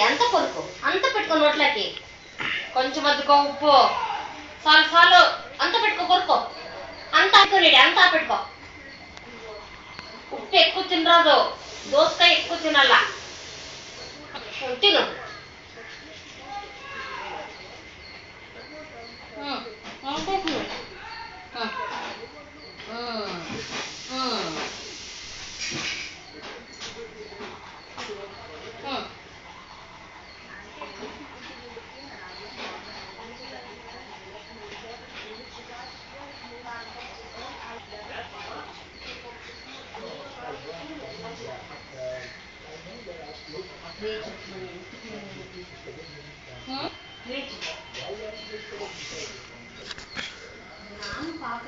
అంత కొనుక్కో, అంత పెట్టుకో నోట్లకి. కొంచెం అద్దుకో, ఉప్పు చాలు చాలు, అంత పెట్టుకో, కొనుక్కో, అంత అనుకోలేడు, అంతా పెట్టుకో. ఉప్పు ఎక్కువ తినరాదు, దోసకాయ ఎక్కువ తినాలా. తిను. నాన్న పాప